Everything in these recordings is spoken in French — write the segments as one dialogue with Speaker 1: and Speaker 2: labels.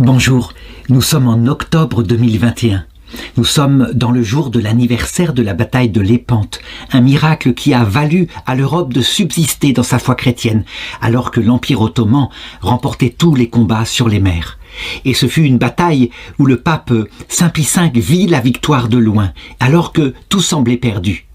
Speaker 1: Bonjour, nous sommes en octobre 2021. Nous sommes dans le jour de l'anniversaire de la bataille de Lépante, un miracle qui a valu à l'Europe de subsister dans sa foi chrétienne, alors que l'Empire ottoman remportait tous les combats sur les mers. Et ce fut une bataille où le pape Saint Pie V vit la victoire de loin, alors que tout semblait perdu.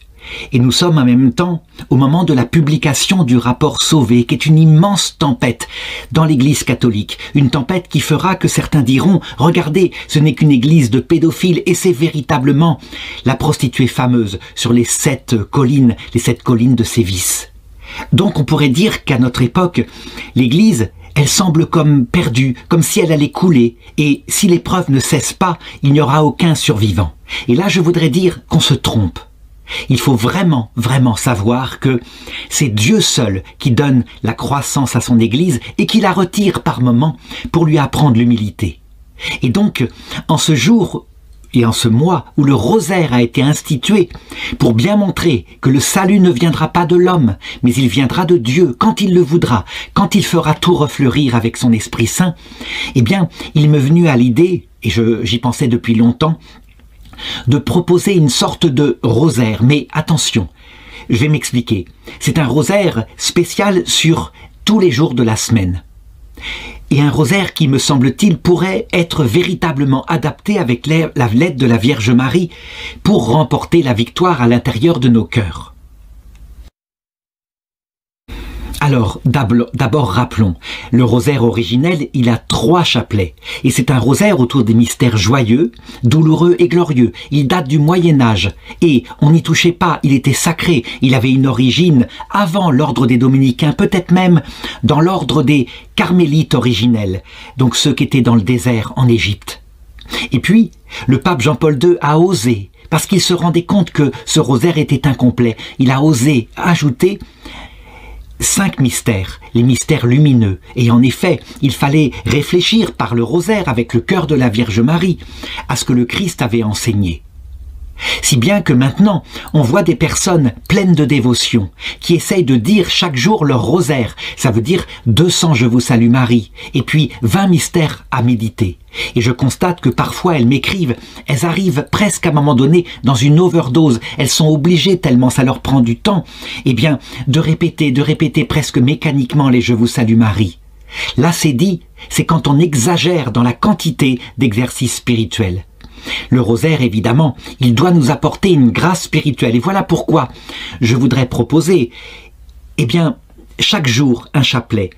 Speaker 1: Et nous sommes en même temps au moment de la publication du rapport Sauvé, qui est une immense tempête dans l'Église catholique. Une tempête qui fera que certains diront « Regardez, ce n'est qu'une église de pédophiles et c'est véritablement la prostituée fameuse sur les 7 collines de Sévis. » Donc on pourrait dire qu'à notre époque, l'Église, elle semble comme perdue, comme si elle allait couler. Et si l'épreuve ne cesse pas, il n'y aura aucun survivant. Et là, je voudrais dire qu'on se trompe. Il faut vraiment, vraiment savoir que c'est Dieu seul qui donne la croissance à son Église et qui la retire par moments pour lui apprendre l'humilité. Et donc, en ce jour et en ce mois où le rosaire a été institué pour bien montrer que le salut ne viendra pas de l'homme, mais il viendra de Dieu quand il le voudra, quand il fera tout refleurir avec son Esprit Saint, eh bien, il m'est venu à l'idée, et j'y pensais depuis longtemps, de proposer une sorte de rosaire. Mais attention, je vais m'expliquer. C'est un rosaire spécial sur tous les jours de la semaine. Et un rosaire qui, me semble-t-il, pourrait être véritablement adapté avec la lettre de la Vierge Marie pour remporter la victoire à l'intérieur de nos cœurs. Alors, d'abord rappelons, le rosaire originel, il a 3 chapelets. Et c'est un rosaire autour des mystères joyeux, douloureux et glorieux. Il date du Moyen-Âge. Et on n'y touchait pas, il était sacré. Il avait une origine avant l'ordre des Dominicains, peut-être même dans l'ordre des Carmélites originels. Donc ceux qui étaient dans le désert en Égypte. Et puis, le pape Jean-Paul II a osé, parce qu'il se rendait compte que ce rosaire était incomplet. Il a osé ajouter 5 mystères, les mystères lumineux. Et en effet, il fallait réfléchir par le rosaire avec le cœur de la Vierge Marie à ce que le Christ avait enseigné. Si bien que maintenant, on voit des personnes pleines de dévotion qui essayent de dire chaque jour leur rosaire. Ça veut dire 200 Je vous salue Marie et puis 20 mystères à méditer. Et je constate que parfois elles m'écrivent, elles arrivent presque à un moment donné dans une overdose. Elles sont obligées, tellement ça leur prend du temps, eh bien, de répéter presque mécaniquement les Je vous salue Marie. Là, c'est dit, c'est quand on exagère dans la quantité d'exercices spirituels. Le rosaire, évidemment, il doit nous apporter une grâce spirituelle. Et voilà pourquoi je voudrais proposer, eh bien, chaque jour un chapelet,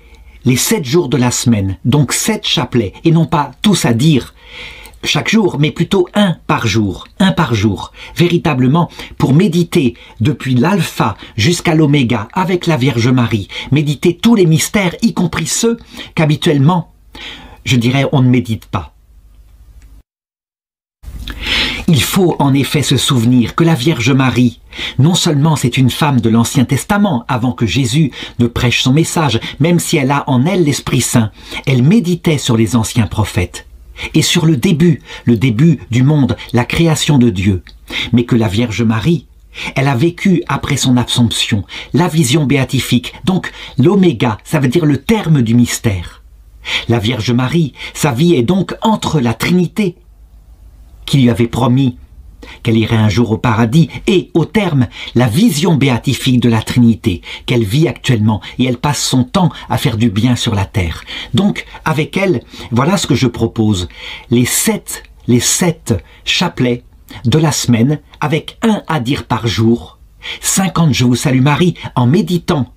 Speaker 1: les 7 jours de la semaine, donc 7 chapelets, et non pas tous à dire chaque jour, mais plutôt un par jour, véritablement pour méditer depuis l'alpha jusqu'à l'oméga avec la Vierge Marie, méditer tous les mystères, y compris ceux qu'habituellement, je dirais, on ne médite pas. Il faut en effet se souvenir que la Vierge Marie, non seulement c'est une femme de l'Ancien Testament, avant que Jésus ne prêche son message, même si elle a en elle l'Esprit Saint, elle méditait sur les anciens prophètes et sur le début du monde, la création de Dieu. Mais que la Vierge Marie, elle a vécu après son Assomption, la vision béatifique, donc l'oméga, ça veut dire le terme du mystère. La Vierge Marie, sa vie est donc entre la Trinité, qui lui avait promis qu'elle irait un jour au paradis, et au terme, la vision béatifique de la Trinité, qu'elle vit actuellement, et elle passe son temps à faire du bien sur la terre. Donc, avec elle, voilà ce que je propose, les 7 chapelets de la semaine, avec un à dire par jour, 50 Je vous salue Marie, en méditant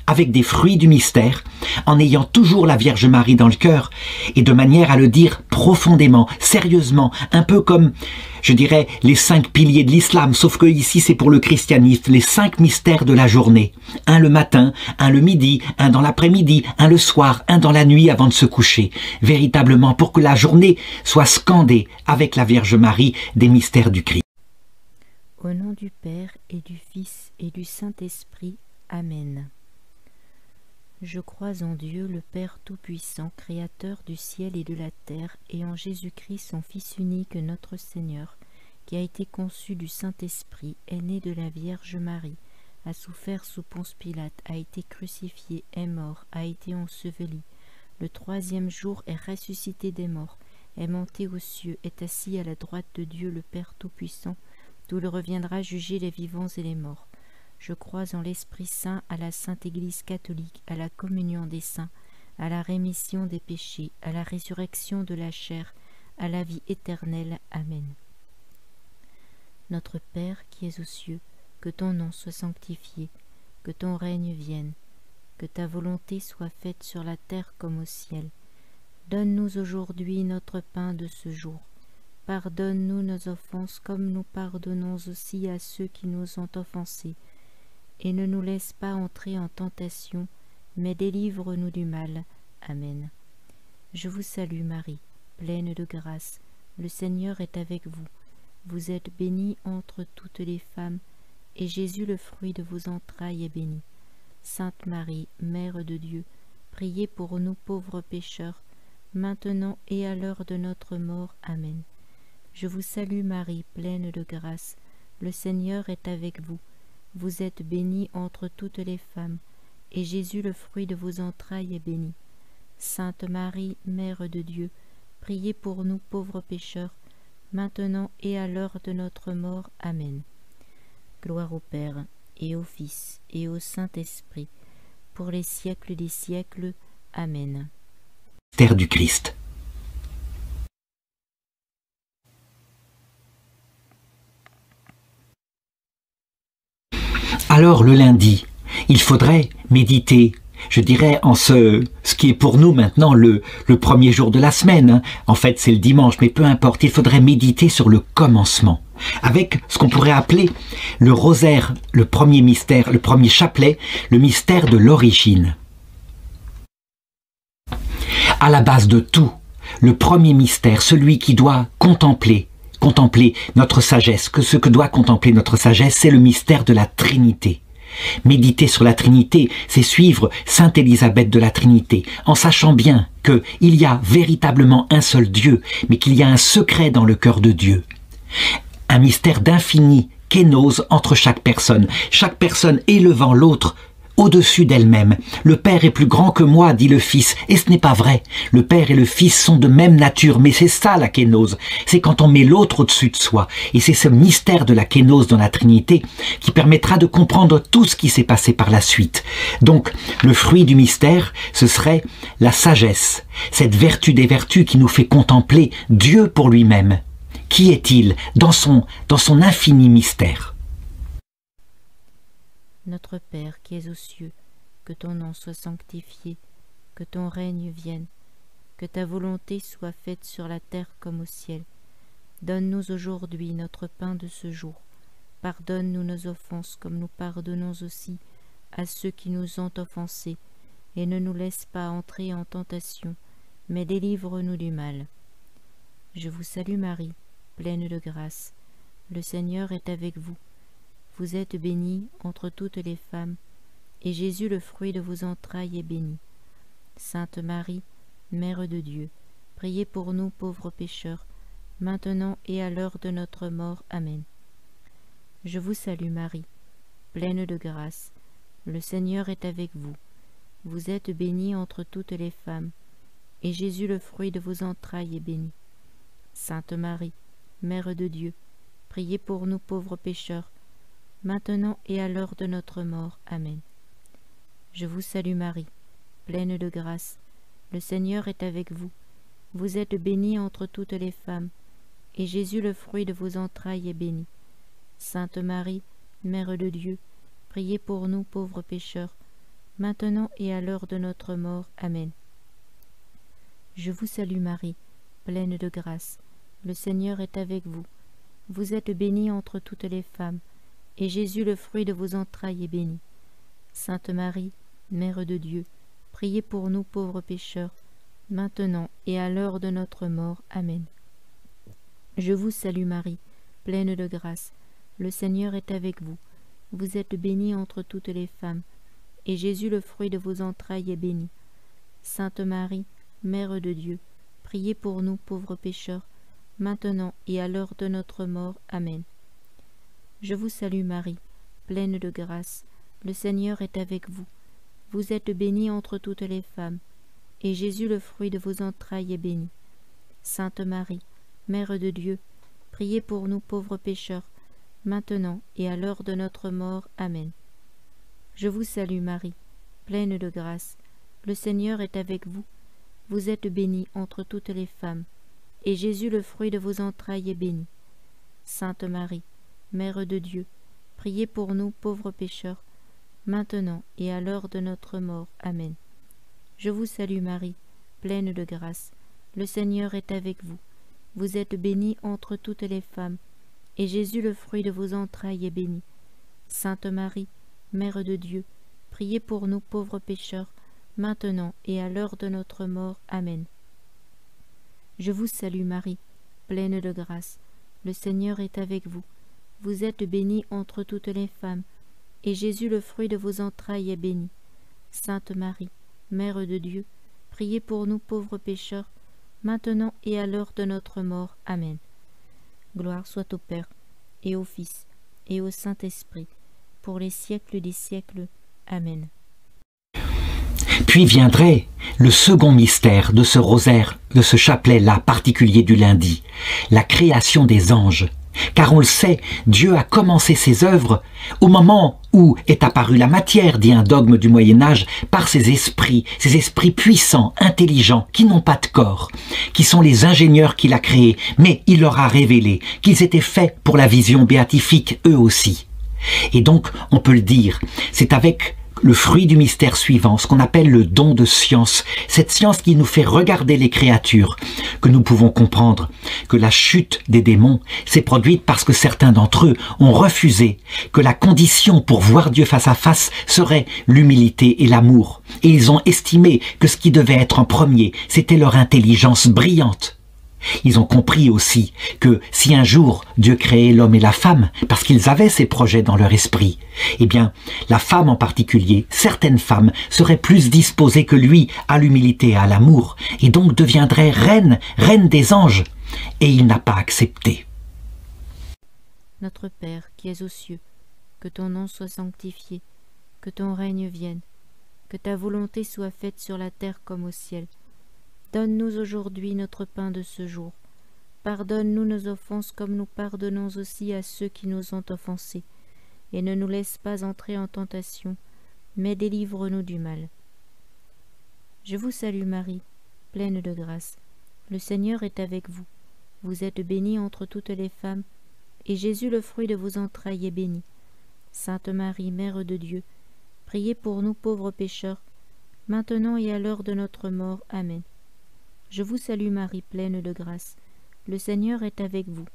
Speaker 1: avec des fruits du mystère, en ayant toujours la Vierge Marie dans le cœur, et de manière à le dire profondément, sérieusement, un peu comme, je dirais, les 5 piliers de l'islam, sauf que ici c'est pour le christianisme, les 5 mystères de la journée. Un le matin, un le midi, un dans l'après-midi, un le soir, un dans la nuit avant de se coucher. Véritablement pour que la journée soit scandée avec la Vierge Marie des mystères du Christ.
Speaker 2: Au nom du Père et du Fils et du Saint-Esprit. Amen. Je crois en Dieu, le Père Tout-Puissant, Créateur du ciel et de la terre, et en Jésus-Christ, son Fils unique, notre Seigneur, qui a été conçu du Saint-Esprit, est né de la Vierge Marie, a souffert sous Ponce Pilate, a été crucifié, est mort, a été enseveli. Le 3e jour est ressuscité des morts, est monté aux cieux, est assis à la droite de Dieu le Père Tout-Puissant, d'où il reviendra juger les vivants et les morts. Je crois en l'Esprit Saint, à la Sainte Église catholique, à la communion des saints, à la rémission des péchés, à la résurrection de la chair, à la vie éternelle. Amen. Notre Père qui es aux cieux, que ton nom soit sanctifié, que ton règne vienne, que ta volonté soit faite sur la terre comme au ciel. Donne-nous aujourd'hui notre pain de ce jour. Pardonne-nous nos offenses comme nous pardonnons aussi à ceux qui nous ont offensés. Et ne nous laisse pas entrer en tentation, mais délivre-nous du mal. Amen. Je vous salue Marie, pleine de grâce. Le Seigneur est avec vous. Vous êtes bénie entre toutes les femmes, et Jésus, le fruit de vos entrailles, est béni. Sainte Marie, Mère de Dieu, priez pour nous pauvres pécheurs, maintenant et à l'heure de notre mort. Amen. Je vous salue Marie, pleine de grâce. Le Seigneur est avec vous. Vous êtes bénie entre toutes les femmes, et Jésus, le fruit de vos entrailles, est béni. Sainte Marie, Mère de Dieu, priez pour nous pauvres pécheurs, maintenant et à l'heure de notre mort. Amen. Gloire au Père, et au Fils, et au Saint-Esprit, pour les siècles des siècles. Amen.
Speaker 1: Mystère du Christ. Alors le lundi, il faudrait méditer, je dirais, en ce qui est pour nous maintenant le premier jour de la semaine. En fait, c'est le dimanche, mais peu importe, il faudrait méditer sur le commencement, avec ce qu'on pourrait appeler le rosaire, le premier mystère, le premier chapelet, le mystère de l'origine. À la base de tout, le premier mystère, celui qui doit contempler notre sagesse, ce que doit contempler notre sagesse, c'est le mystère de la Trinité. Méditer sur la Trinité, c'est suivre Sainte Élisabeth de la Trinité, en sachant bien qu'il y a véritablement un seul Dieu, mais qu'il y a un secret dans le cœur de Dieu. Un mystère d'infini kénose entre chaque personne élevant l'autre au-dessus d'elle-même. Le Père est plus grand que moi, dit le Fils, et ce n'est pas vrai. Le Père et le Fils sont de même nature, mais c'est ça la kénose. C'est quand on met l'autre au-dessus de soi. Et c'est ce mystère de la kénose dans la Trinité qui permettra de comprendre tout ce qui s'est passé par la suite. Donc, le fruit du mystère, ce serait la sagesse, cette vertu des vertus qui nous fait contempler Dieu pour lui-même. Qui est-il dans son infini mystère ?
Speaker 2: Notre Père qui es aux cieux, que ton nom soit sanctifié, que ton règne vienne, que ta volonté soit faite sur la terre comme au ciel. Donne-nous aujourd'hui notre pain de ce jour. Pardonne-nous nos offenses comme nous pardonnons aussi à ceux qui nous ont offensés, et ne nous laisse pas entrer en tentation, mais délivre-nous du mal. Je vous salue Marie, pleine de grâce. Le Seigneur est avec vous. Vous êtes bénie entre toutes les femmes, et Jésus, le fruit de vos entrailles, est béni. Sainte Marie, Mère de Dieu, priez pour nous pauvres pécheurs, maintenant et à l'heure de notre mort. Amen. Je vous salue Marie, pleine de grâce. Le Seigneur est avec vous. Vous êtes bénie entre toutes les femmes, et Jésus, le fruit de vos entrailles, est béni. Sainte Marie, Mère de Dieu, priez pour nous pauvres pécheurs, maintenant et à l'heure de notre mort. Amen. Je vous salue Marie, pleine de grâce. Le Seigneur est avec vous. Vous êtes bénie entre toutes les femmes, et Jésus, le fruit de vos entrailles, est béni. Sainte Marie, Mère de Dieu, priez pour nous pauvres pécheurs, maintenant et à l'heure de notre mort. Amen. Je vous salue Marie, pleine de grâce. Le Seigneur est avec vous. Vous êtes bénie entre toutes les femmes, et Jésus, le fruit de vos entrailles, est béni. Sainte Marie, Mère de Dieu, priez pour nous pauvres pécheurs, maintenant et à l'heure de notre mort. Amen. Je vous salue Marie, pleine de grâce. Le Seigneur est avec vous. Vous êtes bénie entre toutes les femmes, et Jésus, le fruit de vos entrailles, est béni. Sainte Marie, Mère de Dieu, priez pour nous pauvres pécheurs, maintenant et à l'heure de notre mort. Amen. Je vous salue Marie, pleine de grâce. Le Seigneur est avec vous. Vous êtes bénie entre toutes les femmes, et Jésus, le fruit de vos entrailles, est béni. Sainte Marie, Mère de Dieu, priez pour nous pauvres pécheurs, maintenant et à l'heure de notre mort. Amen. Je vous salue Marie, pleine de grâce, le Seigneur est avec vous. Vous êtes bénie entre toutes les femmes, et Jésus, le fruit de vos entrailles, est béni. Sainte Marie, Mère de Dieu, priez pour nous pauvres pécheurs, maintenant et à l'heure de notre mort. Amen. Je vous salue Marie, pleine de grâce, le Seigneur est avec vous. Vous êtes bénie entre toutes les femmes, et Jésus, le fruit de vos entrailles, est béni. Sainte Marie, Mère de Dieu, priez pour nous pauvres pécheurs, maintenant et à l'heure de notre mort. Amen. Je vous salue Marie, pleine de grâce, le Seigneur est avec vous. Vous êtes bénie entre toutes les femmes, et Jésus, le fruit de vos entrailles, est béni. Sainte Marie, Mère de Dieu, priez pour nous pauvres pécheurs, maintenant et à l'heure de notre mort. Amen. Gloire soit au Père, et au Fils, et au Saint-Esprit, pour les siècles des siècles. Amen.
Speaker 1: Puis viendrait le second mystère de ce rosaire, de ce chapelet-là particulier du lundi, la création des anges. Car on le sait, Dieu a commencé ses œuvres au moment où est apparue la matière, dit un dogme du Moyen-Âge, par ces esprits puissants, intelligents, qui n'ont pas de corps, qui sont les ingénieurs qu'il a créés, mais il leur a révélé qu'ils étaient faits pour la vision béatifique, eux aussi. Et donc, on peut le dire, c'est avec le fruit du mystère suivant, ce qu'on appelle le don de science, cette science qui nous fait regarder les créatures, que nous pouvons comprendre que la chute des démons s'est produite parce que certains d'entre eux ont refusé que la condition pour voir Dieu face à face serait l'humilité et l'amour. Et ils ont estimé que ce qui devait être en premier, c'était leur intelligence brillante. Ils ont compris aussi que si un jour Dieu créait l'homme et la femme, parce qu'ils avaient ces projets dans leur esprit, eh bien, la femme en particulier, certaines femmes, seraient plus disposées que lui à l'humilité et à l'amour, et donc deviendraient reine des anges. Et il n'a pas accepté.
Speaker 2: Notre Père qui es aux cieux, que ton nom soit sanctifié, que ton règne vienne, que ta volonté soit faite sur la terre comme au ciel. Donne-nous aujourd'hui notre pain de ce jour. Pardonne-nous nos offenses comme nous pardonnons aussi à ceux qui nous ont offensés. Et ne nous laisse pas entrer en tentation, mais délivre-nous du mal. Je vous salue Marie, pleine de grâce. Le Seigneur est avec vous. Vous êtes bénie entre toutes les femmes, et Jésus, le fruit de vos entrailles, est béni. Sainte Marie, Mère de Dieu, priez pour nous pauvres pécheurs, maintenant et à l'heure de notre mort. Amen. Je vous salue Marie, pleine de grâce. Le Seigneur est avec vous.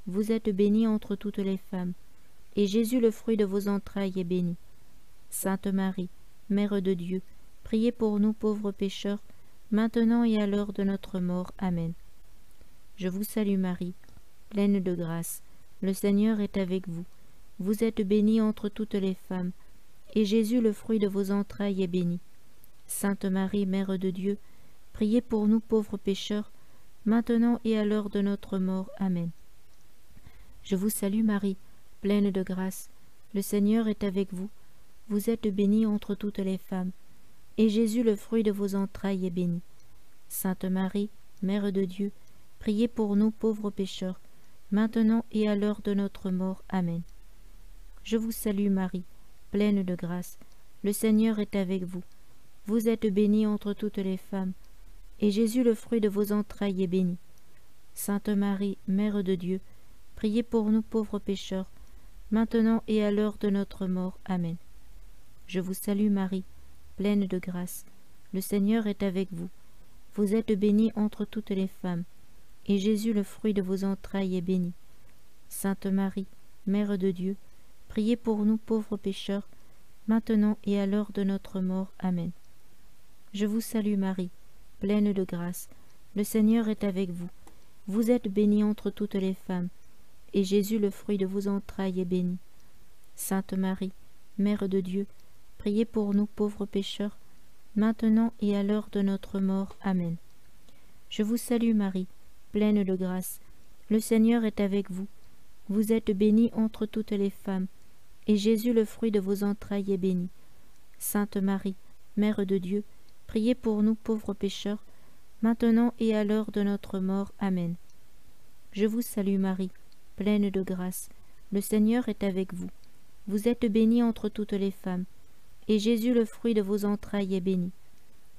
Speaker 2: Vous êtes bénie entre toutes les femmes, et Jésus, le fruit de vos entrailles, est béni. Sainte Marie, Mère de Dieu, priez pour nous pauvres pécheurs, maintenant et à l'heure de notre mort. Amen. Je vous salue Marie, pleine de grâce. Le Seigneur est avec vous. Vous êtes bénie entre toutes les femmes, et Jésus, le fruit de vos entrailles, est béni. Sainte Marie, Mère de Dieu, priez pour nous pauvres pécheurs, maintenant et à l'heure de notre mort. Amen. Je vous salue Marie, pleine de grâce. Le Seigneur est avec vous. Vous êtes bénie entre toutes les femmes, et Jésus, le fruit de vos entrailles, est béni. Sainte Marie, Mère de Dieu, priez pour nous pauvres pécheurs, maintenant et à l'heure de notre mort. Amen. Je vous salue Marie, pleine de grâce. Le Seigneur est avec vous. Vous êtes bénie entre toutes les femmes, et Jésus, le fruit de vos entrailles, est béni. Sainte Marie, Mère de Dieu, priez pour nous pauvres pécheurs, maintenant et à l'heure de notre mort. Amen. Je vous salue Marie, pleine de grâce. Le Seigneur est avec vous. Vous êtes bénie entre toutes les femmes, et Jésus, le fruit de vos entrailles, est béni. Sainte Marie, Mère de Dieu, priez pour nous pauvres pécheurs, maintenant et à l'heure de notre mort. Amen. Je vous salue Marie, pleine de grâce, le Seigneur est avec vous. Vous êtes bénie entre toutes les femmes, et Jésus, le fruit de vos entrailles, est béni. Sainte Marie, Mère de Dieu, priez pour nous pauvres pécheurs, maintenant et à l'heure de notre mort. Amen. Je vous salue Marie, pleine de grâce, le Seigneur est avec vous. Vous êtes bénie entre toutes les femmes, et Jésus, le fruit de vos entrailles, est béni. Sainte Marie, Mère de Dieu, priez pour nous pauvres pécheurs, maintenant et à l'heure de notre mort. Amen. Je vous salue Marie, pleine de grâce. Le Seigneur est avec vous. Vous êtes bénie entre toutes les femmes, et Jésus, le fruit de vos entrailles, est béni.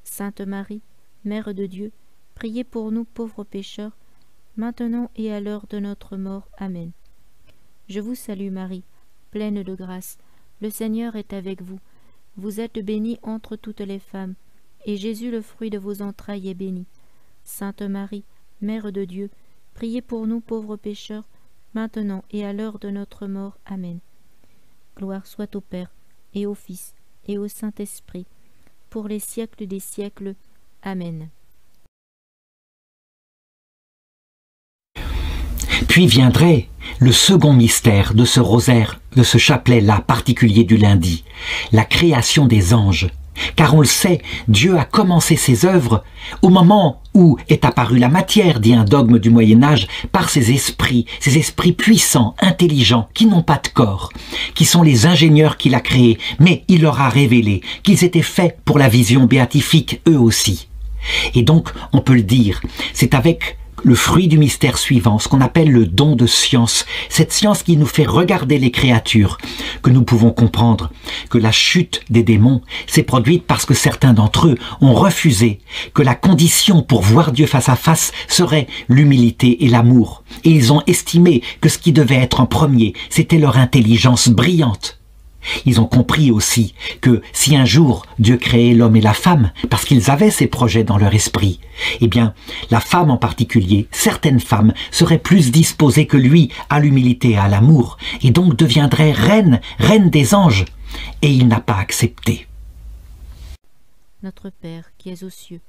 Speaker 2: Sainte Marie, Mère de Dieu, priez pour nous pauvres pécheurs, maintenant et à l'heure de notre mort. Amen. Je vous salue Marie, pleine de grâce. Le Seigneur est avec vous. Vous êtes bénie entre toutes les femmes, et Jésus, le fruit de vos entrailles, est béni. Sainte Marie, Mère de Dieu, priez pour nous pauvres pécheurs, maintenant et à l'heure de notre mort. Amen. Gloire soit au Père, et au Fils, et au Saint-Esprit, pour les siècles des siècles. Amen.
Speaker 1: Puis viendrait le second mystère de ce rosaire, de ce chapelet-là particulier du lundi, la création des anges. Car on le sait, Dieu a commencé ses œuvres au moment où est apparue la matière, dit un dogme du Moyen-Âge, par ces esprits puissants, intelligents, qui n'ont pas de corps, qui sont les ingénieurs qu'il a créés, mais il leur a révélé qu'ils étaient faits pour la vision béatifique, eux aussi. Et donc, on peut le dire, c'est avec le fruit du mystère suivant, ce qu'on appelle le don de science, cette science qui nous fait regarder les créatures, que nous pouvons comprendre que la chute des démons s'est produite parce que certains d'entre eux ont refusé que la condition pour voir Dieu face à face serait l'humilité et l'amour. Et ils ont estimé que ce qui devait être en premier, c'était leur intelligence brillante. Ils ont compris aussi que si un jour Dieu créait l'homme et la femme, parce qu'ils avaient ces projets dans leur esprit, eh bien, la femme en particulier, certaines femmes, seraient plus disposées que lui à l'humilité et à l'amour, et donc deviendraient reine des anges. Et il n'a pas accepté.
Speaker 2: Notre Père qui es aux cieux,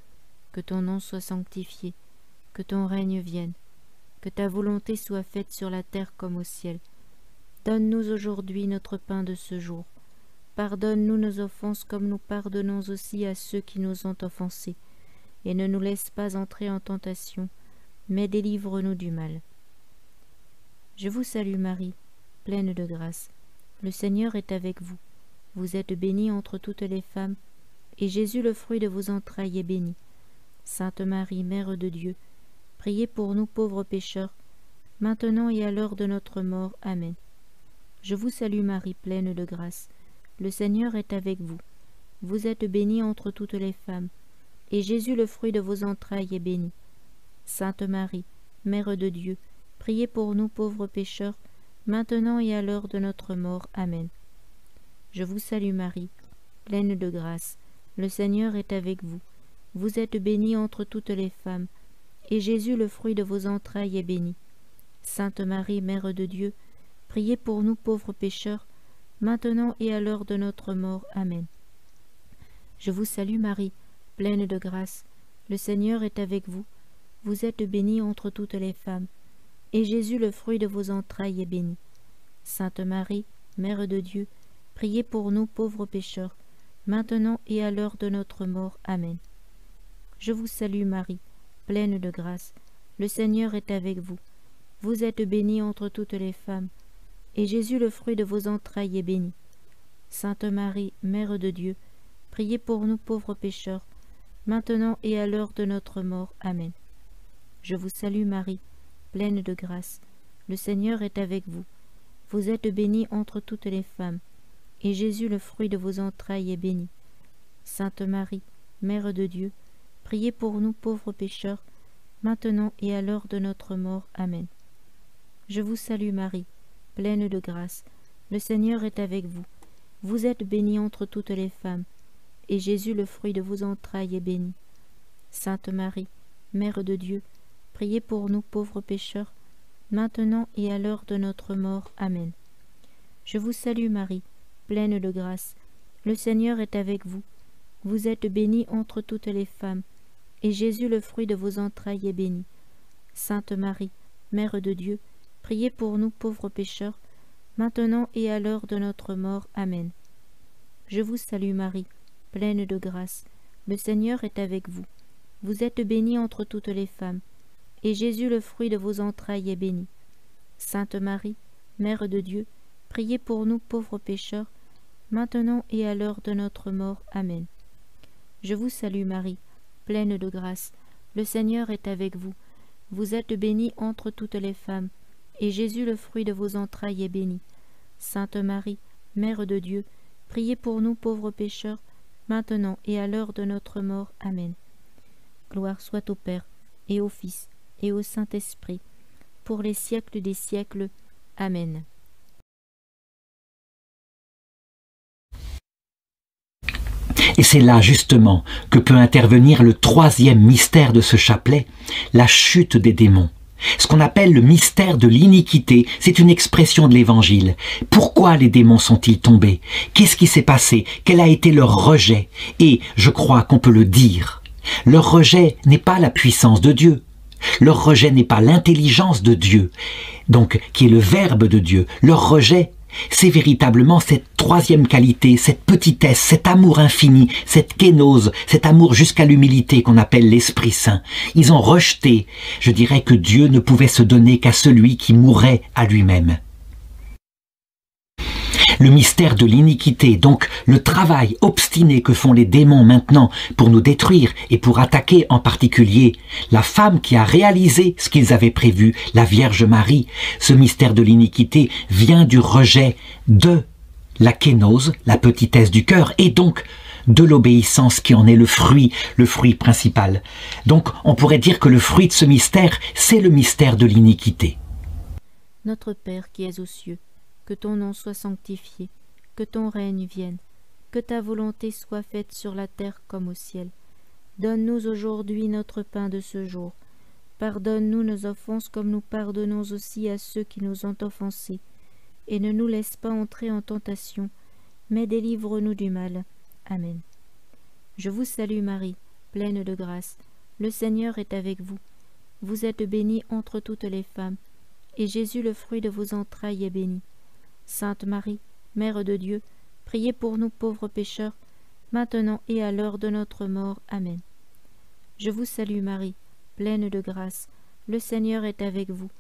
Speaker 2: que ton nom soit sanctifié, que ton règne vienne, que ta volonté soit faite sur la terre comme au ciel. Donne-nous aujourd'hui notre pain de ce jour. Pardonne-nous nos offenses comme nous pardonnons aussi à ceux qui nous ont offensés. Et ne nous laisse pas entrer en tentation, mais délivre-nous du mal. Je vous salue Marie, pleine de grâce. Le Seigneur est avec vous. Vous êtes bénie entre toutes les femmes, et Jésus, le fruit de vos entrailles, est béni. Sainte Marie, Mère de Dieu, priez pour nous pauvres pécheurs, maintenant et à l'heure de notre mort. Amen. Je vous salue Marie, pleine de grâce. Le Seigneur est avec vous. Vous êtes bénie entre toutes les femmes, et Jésus, le fruit de vos entrailles, est béni. Sainte Marie, Mère de Dieu, priez pour nous pauvres pécheurs, maintenant et à l'heure de notre mort. Amen. Je vous salue Marie, pleine de grâce. Le Seigneur est avec vous. Vous êtes bénie entre toutes les femmes, et Jésus, le fruit de vos entrailles, est béni. Sainte Marie, Mère de Dieu, priez pour nous pauvres pécheurs, maintenant et à l'heure de notre mort. Amen. Je vous salue Marie, pleine de grâce. Le Seigneur est avec vous. Vous êtes bénie entre toutes les femmes, et Jésus, le fruit de vos entrailles, est béni. Sainte Marie, Mère de Dieu, priez pour nous pauvres pécheurs, maintenant et à l'heure de notre mort. Amen. Je vous salue Marie, pleine de grâce. Le Seigneur est avec vous. Vous êtes bénie entre toutes les femmes, et Jésus, le fruit de vos entrailles, est béni. Sainte Marie, Mère de Dieu, priez pour nous pauvres pécheurs, maintenant et à l'heure de notre mort. Amen. Je vous salue Marie, pleine de grâce. Le Seigneur est avec vous. Vous êtes bénie entre toutes les femmes, et Jésus, le fruit de vos entrailles, est béni. Sainte Marie, Mère de Dieu, priez pour nous pauvres pécheurs, maintenant et à l'heure de notre mort. Amen. Je vous salue Marie, pleine de grâce. Le Seigneur est avec vous. Vous êtes bénie entre toutes les femmes, et Jésus, le fruit de vos entrailles, est béni. Sainte Marie, Mère de Dieu, priez pour nous pauvres pécheurs, maintenant et à l'heure de notre mort. Amen. Je vous salue Marie, pleine de grâce. Le Seigneur est avec vous. Vous êtes bénie entre toutes les femmes, et Jésus, le fruit de vos entrailles, est béni. Sainte Marie, Mère de Dieu, priez pour nous pauvres pécheurs, maintenant et à l'heure de notre mort. Amen. Je vous salue Marie, pleine de grâce. Le Seigneur est avec vous. Vous êtes bénie entre toutes les femmes, et Jésus, le fruit de vos entrailles, est béni. Sainte Marie, Mère de Dieu, priez pour nous pauvres pécheurs, maintenant et à l'heure de notre mort. Amen. Je vous salue Marie, pleine de grâce. le Seigneur est avec vous. Vous êtes bénie entre toutes les femmes, et Jésus, le fruit de vos entrailles, est béni. Sainte Marie, Mère de Dieu, priez pour nous pauvres pécheurs, maintenant et à l'heure de notre mort. Amen. Gloire soit au Père, et au Fils, et au Saint-Esprit, pour les siècles des siècles. Amen.
Speaker 1: Et c'est là justement que peut intervenir le troisième mystère de ce chapelet, la chute des démons. Ce qu'on appelle le mystère de l'iniquité, c'est une expression de l'Évangile. Pourquoi les démons sont-ils tombés? Qu'est-ce qui s'est passé? Quel a été leur rejet? Et je crois qu'on peut le dire. Leur rejet n'est pas la puissance de Dieu. Leur rejet n'est pas l'intelligence de Dieu, donc qui est le Verbe de Dieu. Leur rejet, c'est véritablement cette troisième qualité, cette petitesse, cet amour infini, cette kénose, cet amour jusqu'à l'humilité qu'on appelle l'Esprit Saint. Ils ont rejeté, je dirais que Dieu ne pouvait se donner qu'à celui qui mourait à lui-même. Le mystère de l'iniquité, donc le travail obstiné que font les démons maintenant pour nous détruire et pour attaquer en particulier la femme qui a réalisé ce qu'ils avaient prévu, la Vierge Marie. Ce mystère de l'iniquité vient du rejet de la kénose, la petitesse du cœur, et donc de l'obéissance qui en est le fruit principal. Donc on pourrait dire que le fruit de ce mystère, c'est le mystère de l'iniquité.
Speaker 2: Notre Père qui es aux cieux, que ton nom soit sanctifié, que ton règne vienne, que ta volonté soit faite sur la terre comme au ciel. Donne-nous aujourd'hui notre pain de ce jour. Pardonne-nous nos offenses comme nous pardonnons aussi à ceux qui nous ont offensés. Et ne nous laisse pas entrer en tentation, mais délivre-nous du mal. Amen. Je vous salue Marie, pleine de grâce. Le Seigneur est avec vous. Vous êtes bénie entre toutes les femmes, et Jésus, le fruit de vos entrailles, est béni. Sainte Marie, Mère de Dieu, priez pour nous pauvres pécheurs, maintenant et à l'heure de notre mort. Amen. Je vous salue Marie, pleine de grâce, le Seigneur est avec vous.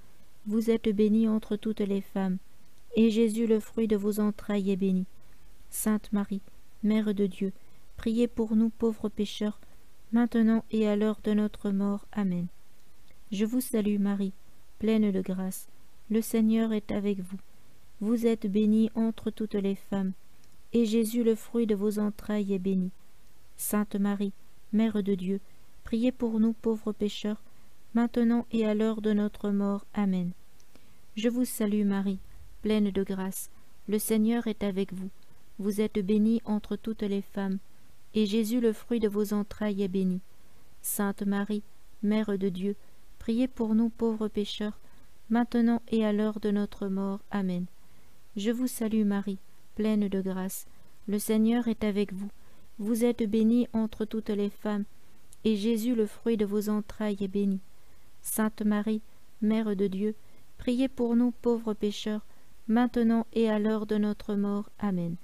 Speaker 2: Vous êtes bénie entre toutes les femmes, et Jésus, le fruit de vos entrailles, est béni. Sainte Marie, Mère de Dieu, priez pour nous pauvres pécheurs, maintenant et à l'heure de notre mort. Amen. Je vous salue Marie, pleine de grâce, le Seigneur est avec vous. Vous êtes bénie entre toutes les femmes, et Jésus, le fruit de vos entrailles, est béni. Sainte Marie, Mère de Dieu, priez pour nous pauvres pécheurs, maintenant et à l'heure de notre mort. Amen. Je vous salue Marie, pleine de grâce, le Seigneur est avec vous. Vous êtes bénie entre toutes les femmes, et Jésus, le fruit de vos entrailles, est béni. Sainte Marie, Mère de Dieu, priez pour nous pauvres pécheurs, maintenant et à l'heure de notre mort. Amen. Je vous salue Marie, pleine de grâce, le Seigneur est avec vous. Vous êtes bénie entre toutes les femmes, et Jésus, le fruit de vos entrailles, est béni. Sainte Marie, Mère de Dieu, priez pour nous pauvres pécheurs, maintenant et à l'heure de notre mort. Amen.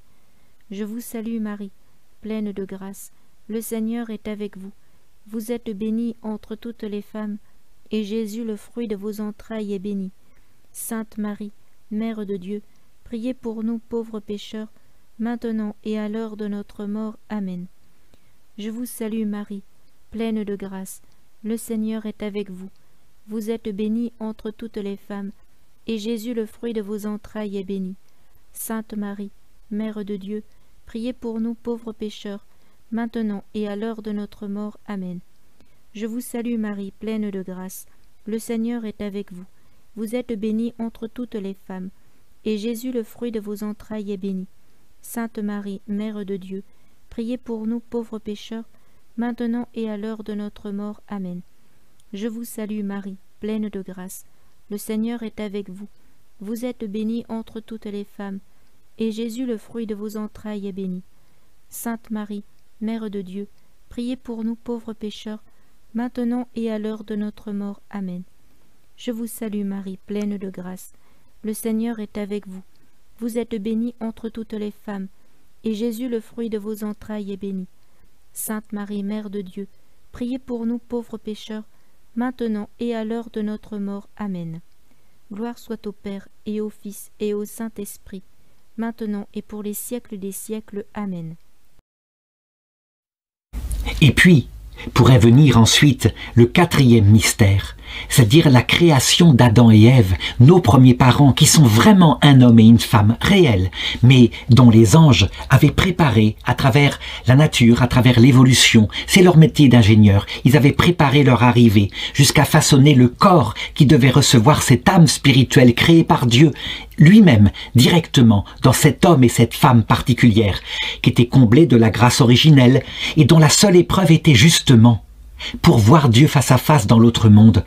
Speaker 2: Je vous salue Marie, pleine de grâce, le Seigneur est avec vous. Vous êtes bénie entre toutes les femmes, et Jésus, le fruit de vos entrailles, est béni. Sainte Marie, Mère de Dieu, priez pour nous pauvres pécheurs, maintenant et à l'heure de notre mort. Amen. Je vous salue Marie, pleine de grâce, le Seigneur est avec vous. Vous êtes bénie entre toutes les femmes, et Jésus, le fruit de vos entrailles, est béni. Sainte Marie, Mère de Dieu, priez pour nous pauvres pécheurs, maintenant et à l'heure de notre mort. Amen. Je vous salue Marie, pleine de grâce, le Seigneur est avec vous. Vous êtes bénie entre toutes les femmes, et Jésus, le fruit de vos entrailles, est béni. Sainte Marie, Mère de Dieu, priez pour nous pauvres pécheurs, maintenant et à l'heure de notre mort. Amen. Je vous salue Marie, pleine de grâce, le Seigneur est avec vous. Vous êtes bénie entre toutes les femmes, et Jésus, le fruit de vos entrailles, est béni. Sainte Marie, Mère de Dieu, priez pour nous pauvres pécheurs, maintenant et à l'heure de notre mort. Amen. Je vous salue Marie, pleine de grâce, le Seigneur est avec vous. Vous êtes bénie entre toutes les femmes, et Jésus, le fruit de vos entrailles, est béni. Sainte Marie, Mère de Dieu, priez pour nous pauvres pécheurs, maintenant et à l'heure de notre mort. Amen. Gloire soit au Père, et au Fils, et au Saint-Esprit, maintenant et pour les siècles des siècles. Amen.
Speaker 1: Et puis, Pourrait venir ensuite le quatrième mystère, c'est-à-dire la création d'Adam et Ève, nos premiers parents, qui sont vraiment un homme et une femme réels, mais dont les anges avaient préparé à travers la nature, à travers l'évolution. C'est leur métier d'ingénieur. Ils avaient préparé leur arrivée jusqu'à façonner le corps qui devait recevoir cette âme spirituelle créée par Dieu lui-même, directement, dans cet homme et cette femme particulière, qui étaient comblés de la grâce originelle et dont la seule épreuve était justement, pour voir Dieu face à face dans l'autre monde,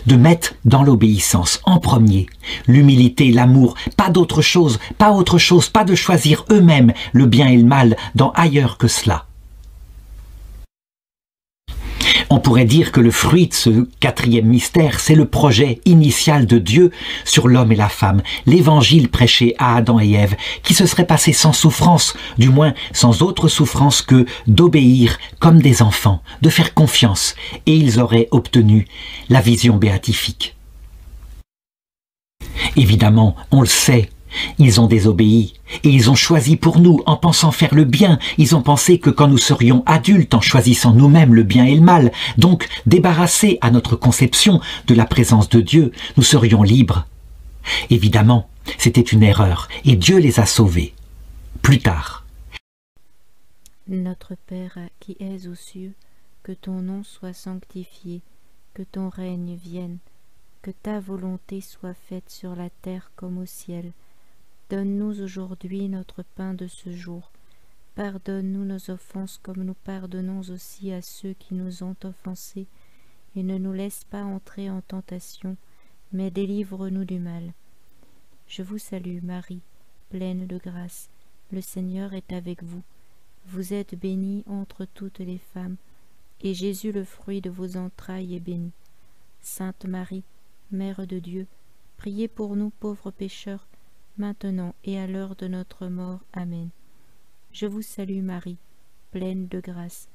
Speaker 1: de mettre dans l'obéissance en premier l'humilité, l'amour, pas d'autre chose, pas autre chose, pas de choisir eux-mêmes le bien et le mal dans ailleurs que cela. On pourrait dire que le fruit de ce quatrième mystère, c'est le projet initial de Dieu sur l'homme et la femme, l'évangile prêché à Adam et Ève, qui se serait passé sans souffrance, du moins sans autre souffrance que d'obéir comme des enfants, de faire confiance, et ils auraient obtenu la vision béatifique. Évidemment, on le sait, ils ont désobéi et ils ont choisi pour nous en pensant faire le bien. Ils ont pensé que quand nous serions adultes en choisissant nous-mêmes le bien et le mal, donc débarrassés à notre conception de la présence de Dieu, nous serions libres. Évidemment, c'était une erreur et Dieu les a sauvés. Plus tard.
Speaker 2: Notre Père qui es aux cieux, que ton nom soit sanctifié, que ton règne vienne, que ta volonté soit faite sur la terre comme au ciel. Donne-nous aujourd'hui notre pain de ce jour. Pardonne-nous nos offenses comme nous pardonnons aussi à ceux qui nous ont offensés. Et ne nous laisse pas entrer en tentation, mais délivre-nous du mal. Je vous salue Marie, pleine de grâce. Le Seigneur est avec vous. Vous êtes bénie entre toutes les femmes, et Jésus, le fruit de vos entrailles, est béni. Sainte Marie, Mère de Dieu, priez pour nous pauvres pécheurs, maintenant et à l'heure de notre mort. Amen. Je vous salue Marie, pleine de grâce.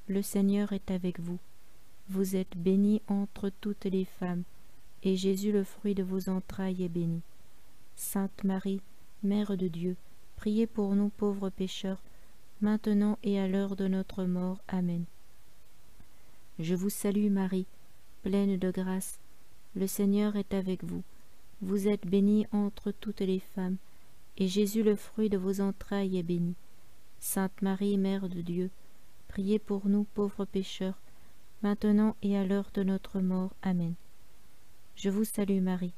Speaker 2: Le Seigneur est avec vous. Vous êtes bénie entre toutes les femmes, et Jésus, le fruit de vos entrailles, est béni. Sainte Marie, Mère de Dieu, priez pour nous pauvres pécheurs, maintenant et à l'heure de notre mort. Amen. Je vous salue Marie, pleine de grâce. Le Seigneur est avec vous. Vous êtes bénie entre toutes les femmes, et Jésus, le fruit de vos entrailles, est béni. Sainte Marie, Mère de Dieu, priez pour nous pauvres pécheurs, maintenant et à l'heure de notre mort. Amen. Je vous salue Marie,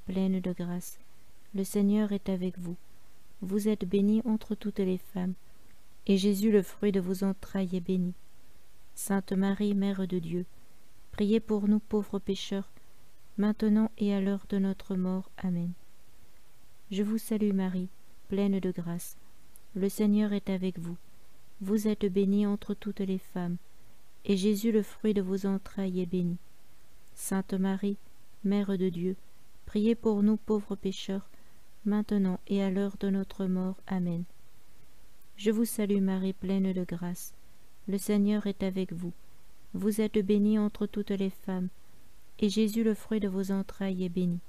Speaker 2: pleine de grâce. Le Seigneur est avec vous. Vous êtes bénie entre toutes les femmes, et Jésus, le fruit de vos entrailles, est béni. Sainte Marie, Mère de Dieu, priez pour nous pauvres pécheurs, maintenant et à l'heure de notre mort. Amen. Je vous salue Marie, pleine de grâce. Le Seigneur est avec vous. Vous êtes bénie entre toutes les femmes, et Jésus, le fruit de vos entrailles, est béni. Sainte Marie, Mère de Dieu, priez pour nous pauvres pécheurs, maintenant et à l'heure de notre mort. Amen. Je vous salue Marie, pleine de grâce. Le Seigneur est avec vous. Vous êtes bénie entre toutes les femmes, et Jésus, le fruit de vos entrailles, est béni.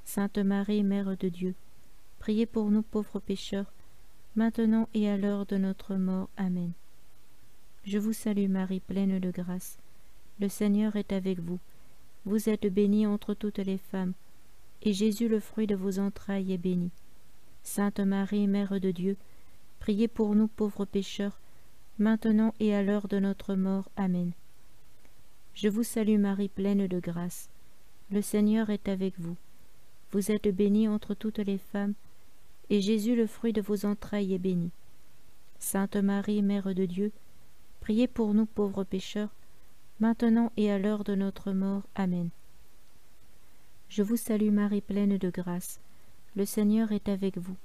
Speaker 2: Sainte Marie, Mère de Dieu, priez pour nous pauvres pécheurs, maintenant et à l'heure de notre mort. Amen. Je vous salue Marie, pleine de grâce. Le Seigneur est avec vous. Vous êtes bénie entre toutes les femmes, et Jésus, le fruit de vos entrailles, est béni. Sainte Marie, Mère de Dieu, priez pour nous pauvres pécheurs, maintenant et à l'heure de notre mort. Amen. Je vous salue Marie, pleine de grâce. Le Seigneur est avec vous. Vous êtes bénie entre toutes les femmes, et Jésus, le fruit de vos entrailles, est béni. Sainte Marie, Mère de Dieu, priez pour nous pauvres pécheurs, maintenant et à l'heure de notre mort. Amen. Je vous salue Marie, pleine de grâce. Le Seigneur est avec vous.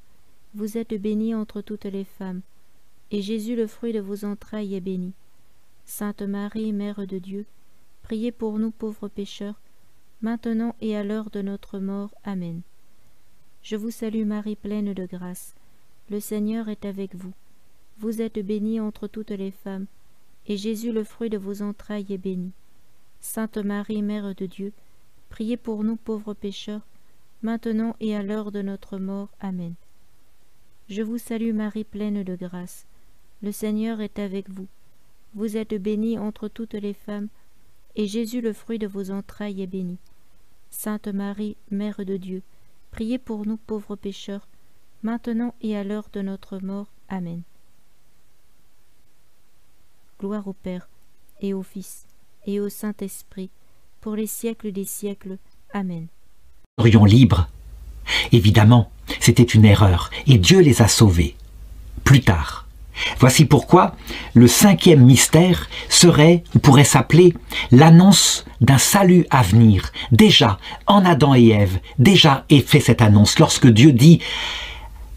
Speaker 2: Vous êtes bénie entre toutes les femmes, et Jésus, le fruit de vos entrailles, est béni. Sainte Marie, Mère de Dieu, priez pour nous pauvres pécheurs, maintenant et à l'heure de notre mort. Amen. Je vous salue Marie, pleine de grâce. Le Seigneur est avec vous. Vous êtes bénie entre toutes les femmes, et Jésus, le fruit de vos entrailles, est béni. Sainte Marie, Mère de Dieu, priez pour nous pauvres pécheurs, maintenant et à l'heure de notre mort. Amen. Je vous salue Marie, pleine de grâce. Le Seigneur est avec vous. Vous êtes bénie entre toutes les femmes, et Jésus, le fruit de vos entrailles, est béni. Sainte Marie, Mère de Dieu, priez pour nous pauvres pécheurs, maintenant et à l'heure de notre mort. Amen. Gloire au Père, et au Fils, et au Saint-Esprit, pour les siècles des siècles. Amen.
Speaker 1: Nous serions libres. Évidemment, c'était une erreur, et Dieu les a sauvés. Plus tard. Voici pourquoi le 5e mystère serait, ou pourrait s'appeler, l'annonce d'un salut à venir. Déjà, en Adam et Ève, déjà est fait cette annonce, lorsque Dieu dit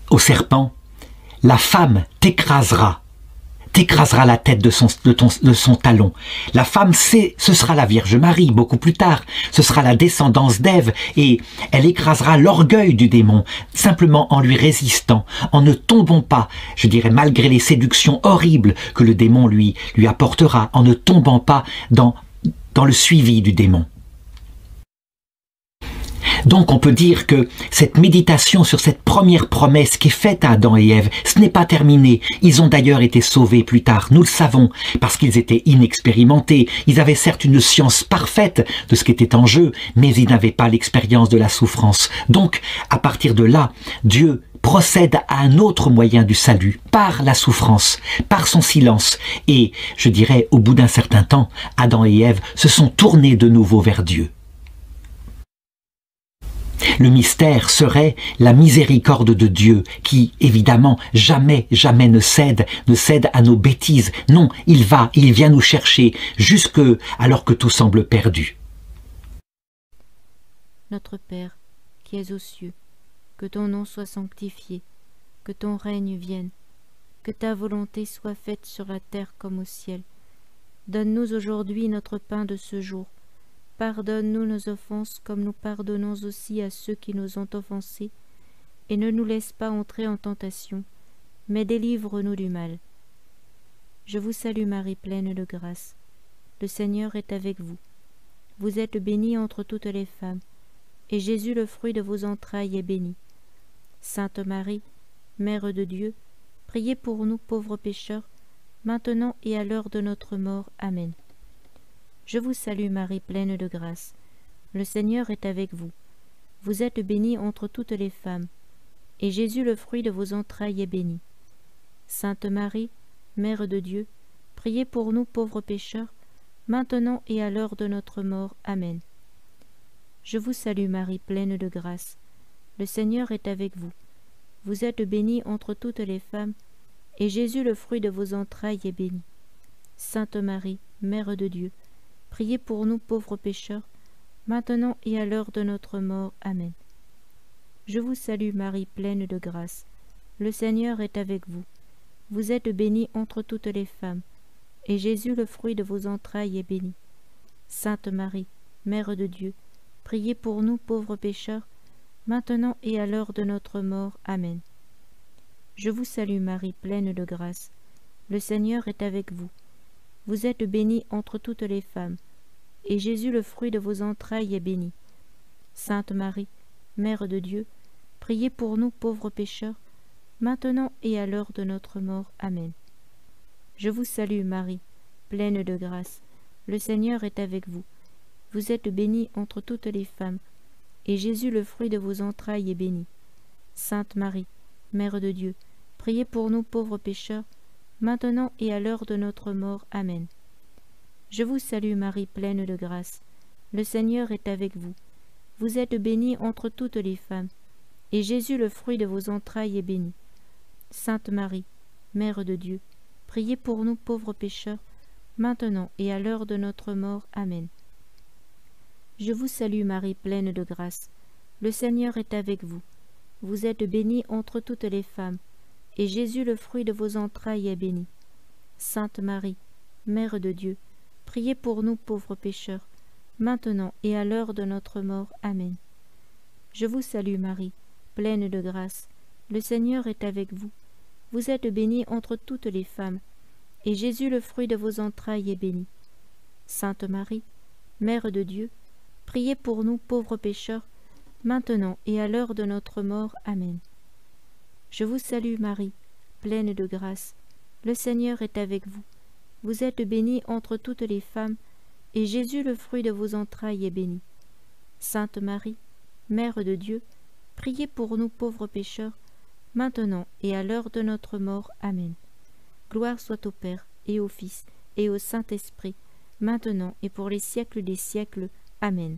Speaker 1: au serpent, « La femme t'écrasera la tête de son talon. La femme, ce sera la Vierge Marie, beaucoup plus tard. Ce sera la descendance d'Ève, et elle écrasera l'orgueil du démon, simplement en lui résistant, en ne tombant pas, je dirais malgré les séductions horribles que le démon lui apportera, en ne tombant pas dans le suivi du démon. » Donc on peut dire que cette méditation sur cette première promesse qui est faite à Adam et Ève, ce n'est pas terminé. Ils ont d'ailleurs été sauvés plus tard, nous le savons, parce qu'ils étaient inexpérimentés. Ils avaient certes une science parfaite de ce qui était en jeu, mais ils n'avaient pas l'expérience de la souffrance. Donc, à partir de là, Dieu procède à un autre moyen du salut, par la souffrance, par son silence. Et, je dirais, au bout d'un certain temps, Adam et Ève se sont tournés de nouveau vers Dieu. Le mystère serait la miséricorde de Dieu qui, évidemment, jamais ne cède à nos bêtises. Non, il vient nous chercher jusque alors que tout semble perdu.
Speaker 2: Notre Père, qui es aux cieux, que ton nom soit sanctifié, que ton règne vienne, que ta volonté soit faite sur la terre comme au ciel. Donne-nous aujourd'hui notre pain de ce jour. Pardonne-nous nos offenses comme nous pardonnons aussi à ceux qui nous ont offensés, et ne nous laisse pas entrer en tentation, mais délivre-nous du mal. Je vous salue Marie, pleine de grâce. Le Seigneur est avec vous. Vous êtes bénie entre toutes les femmes, et Jésus, le fruit de vos entrailles, est béni. Sainte Marie, Mère de Dieu, priez pour nous pauvres pécheurs, maintenant et à l'heure de notre mort. Amen. Je vous salue Marie, pleine de grâce. Le Seigneur est avec vous. Vous êtes bénie entre toutes les femmes, et Jésus, le fruit de vos entrailles, est béni. Sainte Marie, Mère de Dieu, priez pour nous pauvres pécheurs, maintenant et à l'heure de notre mort. Amen. Je vous salue Marie, pleine de grâce. Le Seigneur est avec vous. Vous êtes bénie entre toutes les femmes, et Jésus, le fruit de vos entrailles, est béni. Sainte Marie, Mère de Dieu, priez pour nous pauvres pécheurs, maintenant et à l'heure de notre mort. Amen. Je vous salue Marie, pleine de grâce. Le Seigneur est avec vous. Vous êtes bénie entre toutes les femmes, et Jésus, le fruit de vos entrailles, est béni. Sainte Marie, Mère de Dieu, priez pour nous pauvres pécheurs, maintenant et à l'heure de notre mort. Amen. Je vous salue Marie, pleine de grâce. Le Seigneur est avec vous. Vous êtes bénie entre toutes les femmes, et Jésus, le fruit de vos entrailles, est béni. Sainte Marie, Mère de Dieu, priez pour nous pauvres pécheurs, maintenant et à l'heure de notre mort. Amen. Je vous salue Marie, pleine de grâce. Le Seigneur est avec vous. Vous êtes bénie entre toutes les femmes, et Jésus, le fruit de vos entrailles, est béni. Sainte Marie, Mère de Dieu, priez pour nous pauvres pécheurs, maintenant et à l'heure de notre mort. Amen. Je vous salue Marie, pleine de grâce. Le Seigneur est avec vous. Vous êtes bénie entre toutes les femmes, et Jésus, le fruit de vos entrailles, est béni. Sainte Marie, Mère de Dieu, priez pour nous pauvres pécheurs, maintenant et à l'heure de notre mort. Amen. Je vous salue Marie, pleine de grâce. Le Seigneur est avec vous. Vous êtes bénie entre toutes les femmes, et Jésus, le fruit de vos entrailles, est béni. Sainte Marie, Mère de Dieu, priez pour nous pauvres pécheurs, maintenant et à l'heure de notre mort. Amen. Je vous salue Marie, pleine de grâce. Le Seigneur est avec vous. Vous êtes bénie entre toutes les femmes, et Jésus, le fruit de vos entrailles, est béni. Sainte Marie, Mère de Dieu, priez pour nous pauvres pécheurs, maintenant et à l'heure de notre mort. Amen. Je vous salue Marie, pleine de grâce. Le Seigneur est avec vous. Vous êtes bénie entre toutes les femmes, et Jésus, le fruit de vos entrailles, est béni. Sainte Marie, Mère de Dieu, priez pour nous pauvres pécheurs, maintenant et à l'heure de notre mort. Amen. Gloire soit au Père, et au Fils, et au Saint-Esprit, maintenant et pour les siècles des siècles. Amen.